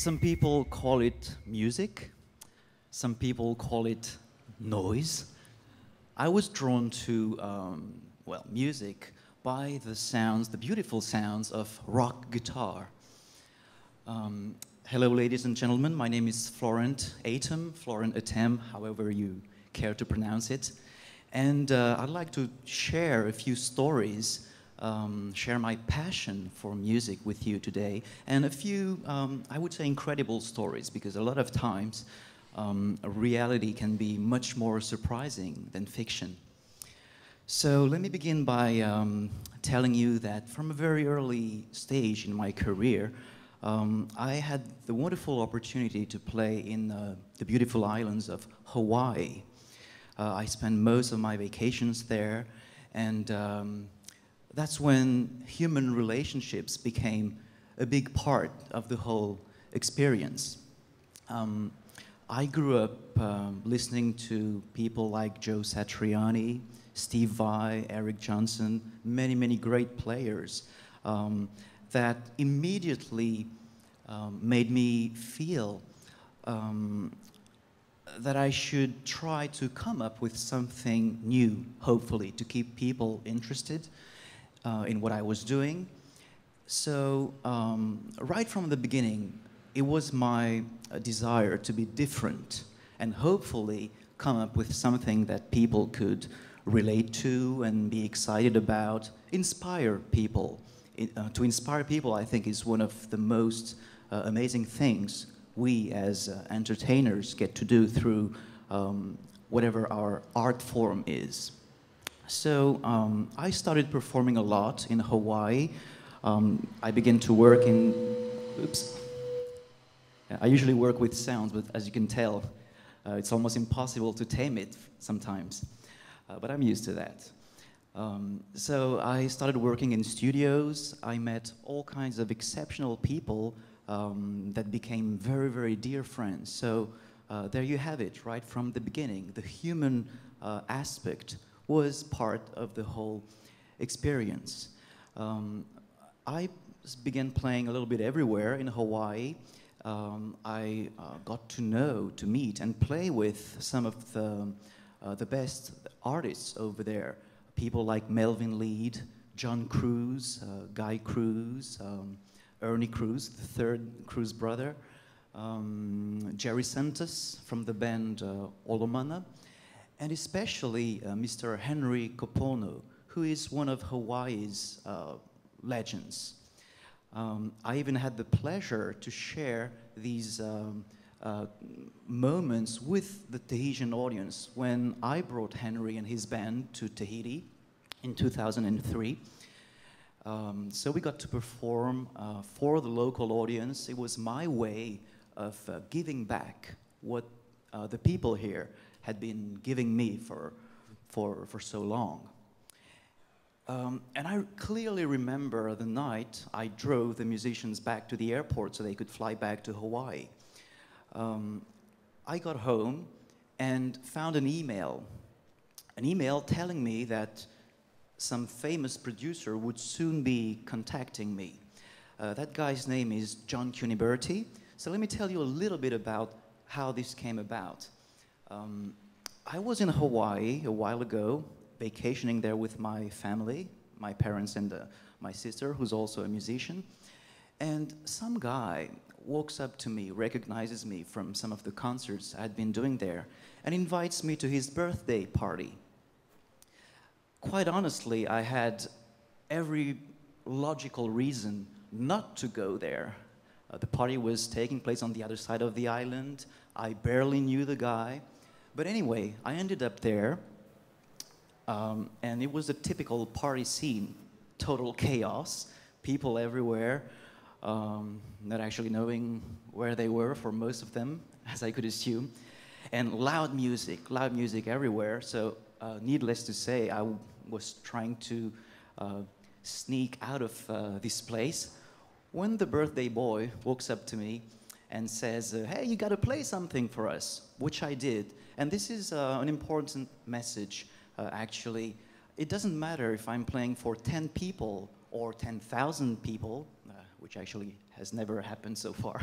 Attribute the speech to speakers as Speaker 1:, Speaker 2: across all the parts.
Speaker 1: Some people call it music. Some people call it noise. I was drawn to, music by the sounds, the beautiful sounds of rock guitar. Hello, ladies and gentlemen. My name is Florent Atem, Florent Atem, however you care to pronounce it. And I'd like to share a few stories, share my passion for music with you today, and a few, I would say, incredible stories, because a lot of times reality can be much more surprising than fiction. So let me begin by telling you that from a very early stage in my career, I had the wonderful opportunity to play in the beautiful islands of Hawaii. I spent most of my vacations there, and that's when human relationships became a big part of the whole experience. I grew up listening to people like Joe Satriani, Steve Vai, Eric Johnson, many, many great players that immediately made me feel that I should try to come up with something new, hopefully, to keep people interested in what I was doing. So right from the beginning, it was my desire to be different and hopefully come up with something that people could relate to and be excited about, inspire people. To inspire people, I think, is one of the most amazing things we as entertainers get to do through whatever our art form is. So I started performing a lot in Hawaii. I began to work in, I usually work with sounds, but as you can tell, it's almost impossible to tame it sometimes. But I'm used to that. So I started working in studios. I met all kinds of exceptional people that became very, very dear friends. So there you have it, right from the beginning. The human aspect was part of the whole experience. I began playing a little bit everywhere in Hawaii. I got to meet and play with some of the best artists over there. People like Melvin Lead, John Cruz, Guy Cruz, Ernie Cruz, the third Cruz brother, Jerry Santos from the band Olomana, and especially Mr. Henry Kopono, who is one of Hawaii's legends. I even had the pleasure to share these moments with the Tahitian audience when I brought Henry and his band to Tahiti in 2003. So we got to perform for the local audience. It was my way of giving back what the people here had been giving me for so long. And I clearly remember the night I drove the musicians back to the airport so they could fly back to Hawaii. I got home and found an email telling me that some famous producer would soon be contacting me. That guy's name is John Cuniberti. So let me tell you a little bit about how this came about. I was in Hawaii a while ago, vacationing there with my family, my parents and my sister, who's also a musician. And some guy walks up to me, recognizes me from some of the concerts I'd been doing there, and invites me to his birthday party. Quite honestly, I had every logical reason not to go there. The party was taking place on the other side of the island. I barely knew the guy. But anyway, I ended up there, and it was a typical party scene, total chaos, people everywhere, not actually knowing where they were for most of them, as I could assume, and loud music everywhere. So needless to say, I was trying to sneak out of this place when the birthday boy walks up to me and says, hey, you gotta play something for us, which I did. And this is an important message, actually. It doesn't matter if I'm playing for 10 people or 10,000 people, which actually has never happened so far.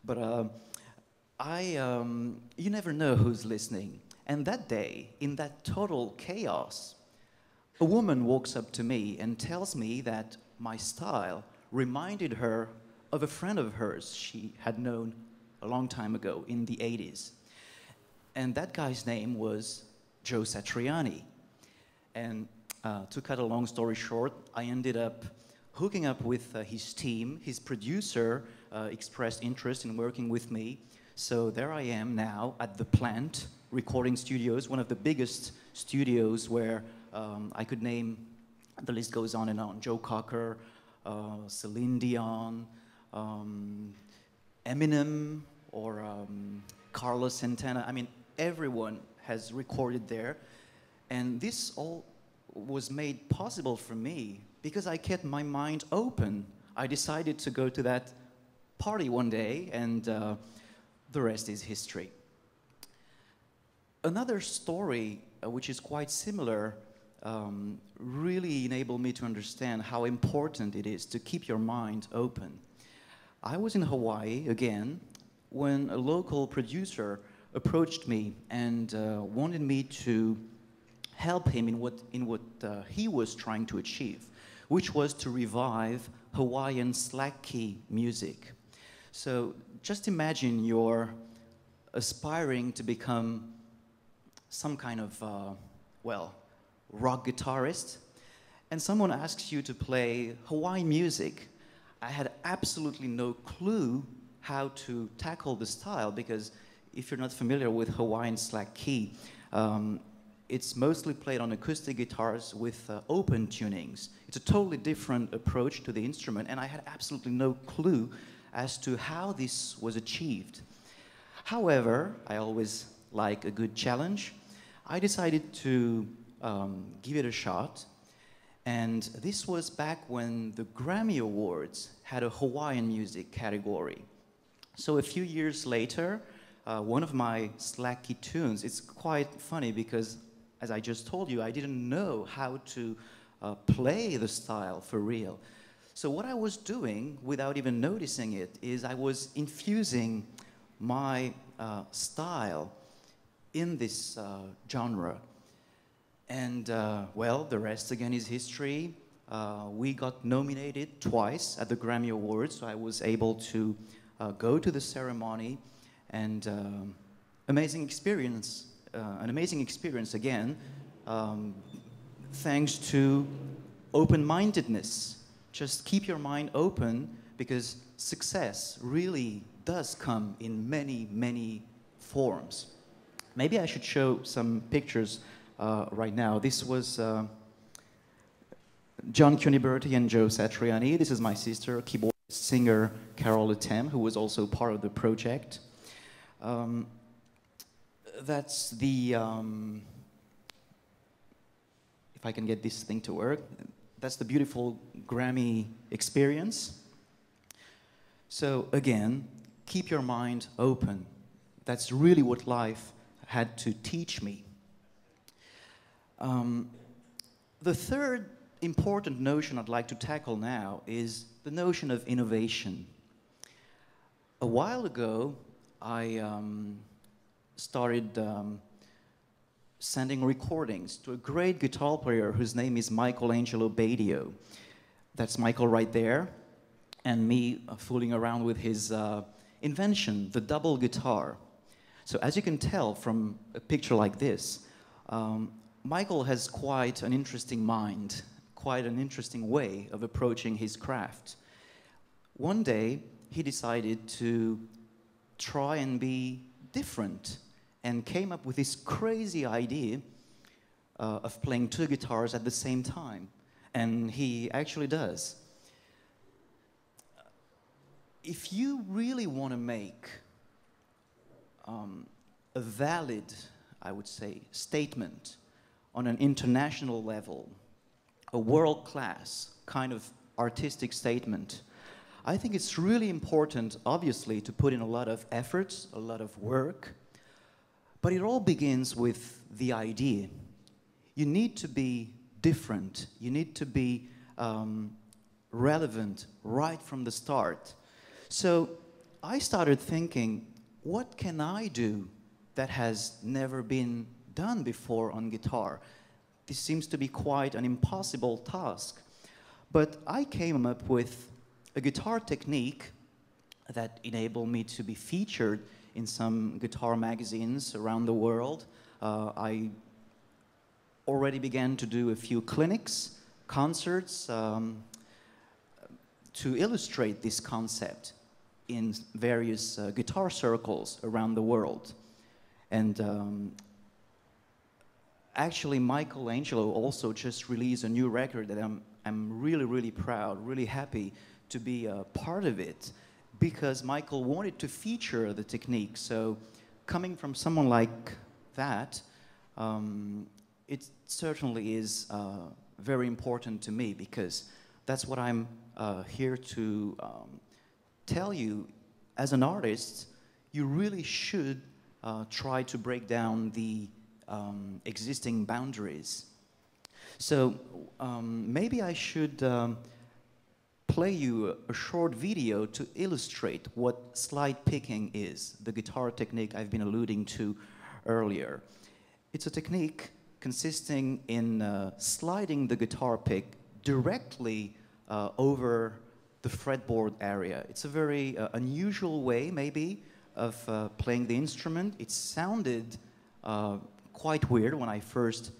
Speaker 1: But you never know who's listening. And that day, in that total chaos, a woman walks up to me and tells me that my style reminded her of a friend of hers she had known a long time ago in the 80s. And that guy's name was Joe Satriani. And to cut a long story short, I ended up hooking up with his team. His producer expressed interest in working with me. So there I am now at the Plant Recording Studios, one of the biggest studios where I could name, the list goes on and on, Joe Cocker, Celine Dion, Eminem, or Carlos Santana. I mean, everyone has recorded there. And this all was made possible for me because I kept my mind open. I decided to go to that party one day, and the rest is history. Another story, which is quite similar, really enabled me to understand how important it is to keep your mind open. I was in Hawaii again when a local producer approached me and wanted me to help him in what he was trying to achieve, which was to revive Hawaiian slack key music. So just imagine you're aspiring to become some kind of, well, rock guitarist, and someone asks you to play Hawaiian music. I had absolutely no clue how to tackle the style, because if you're not familiar with Hawaiian slack key, it's mostly played on acoustic guitars with open tunings. It's a totally different approach to the instrument, and I had absolutely no clue as to how this was achieved. However, I always like a good challenge. I decided to give it a shot, and this was back when the Grammy Awards had a Hawaiian music category. So a few years later, one of my slack key tunes, it's quite funny because, as I just told you, I didn't know how to play the style for real. So what I was doing, without even noticing it, is I was infusing my style in this genre. And, well, the rest again is history. We got nominated twice at the Grammy Awards, so I was able to go to the ceremony, and an amazing experience again, thanks to open-mindedness. Just keep your mind open, because success really does come in many, many forms. Maybe I should show some pictures right now. This was John Cuniberti and Joe Satriani. This is my sister, keyboard singer Florent Atem, who was also part of the project. That's the, if I can get this thing to work, that's the beautiful Grammy experience. So again, keep your mind open. That's really what life had to teach me. The third important notion I'd like to tackle now is the notion of innovation. A while ago, I started sending recordings to a great guitar player whose name is Michelangelo Badio. That's Michael right there, and me fooling around with his invention, the double guitar. So as you can tell from a picture like this, Michael has quite an interesting mind, quite an interesting way of approaching his craft. One day, he decided to try and be different, and came up with this crazy idea of playing two guitars at the same time. And he actually does. If you really want to make a valid, I would say, statement on an international level, a world-class kind of artistic statement, I think it's really important, obviously, to put in a lot of effort, a lot of work, but it all begins with the idea. You need to be different. You need to be relevant right from the start. So I started thinking, what can I do that has never been done before on guitar? This seems to be quite an impossible task. But I came up with a guitar technique that enabled me to be featured in some guitar magazines around the world. I already began to do a few clinics, concerts, to illustrate this concept in various guitar circles around the world. And actually, Michelangelo also just released a new record that I'm really, really proud, really happy to be a part of it, because Michael wanted to feature the technique. So coming from someone like that, it certainly is very important to me, because that's what I'm here to tell you. As an artist, you really should try to break down the existing boundaries. So maybe I should play you a short video to illustrate what slide picking is, the guitar technique I've been alluding to earlier. It's a technique consisting in sliding the guitar pick directly over the fretboard area. It's a very unusual way, maybe, of playing the instrument. It sounded quite weird when I first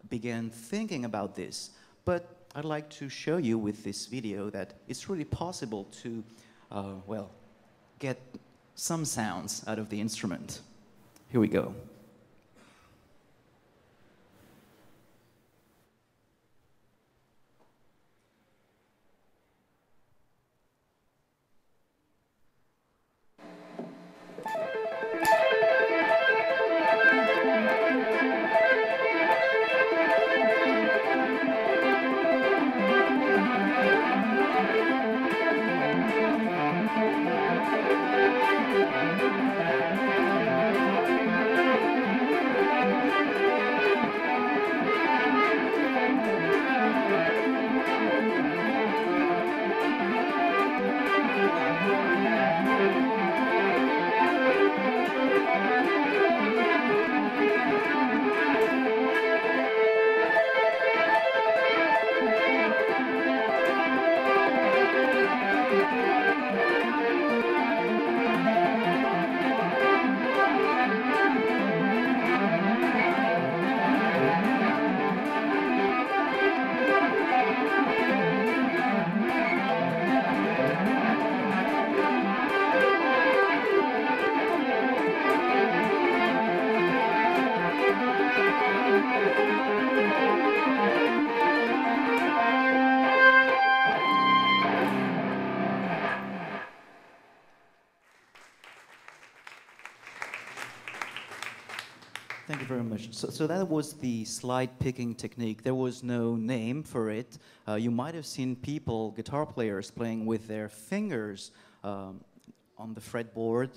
Speaker 1: began thinking about this, but I'd like to show you with this video that it's really possible to, well, get some sounds out of the instrument. Here we go. Thank you very much. So that was the slide picking technique. There was no name for it. You might have seen people, guitar players, playing with their fingers on the fretboard.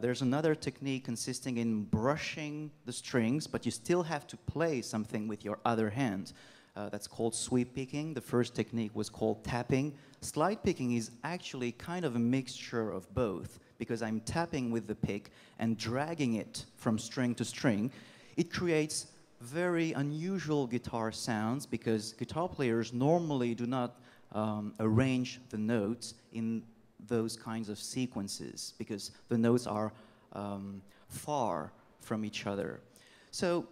Speaker 1: There's another technique consisting in brushing the strings, but you still have to play something with your other hand. That's called sweep picking. The first technique was called tapping. Slide picking is actually kind of a mixture of both, because I'm tapping with the pick and dragging it from string to string. It creates very unusual guitar sounds, because guitar players normally do not arrange the notes in those kinds of sequences, because the notes are far from each other. So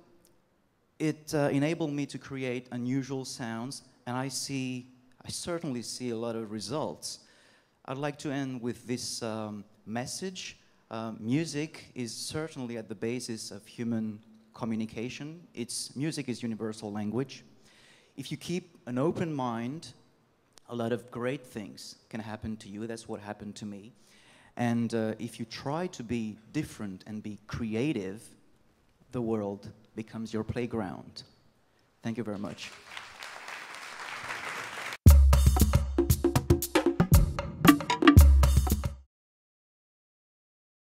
Speaker 1: it enabled me to create unusual sounds, and I certainly see a lot of results. I'd like to end with this message. Music is certainly at the basis of human communication. Music is universal language. If you keep an open mind, a lot of great things can happen to you. That's what happened to me. And if you try to be different and be creative, the world becomes your playground. Thank you very much.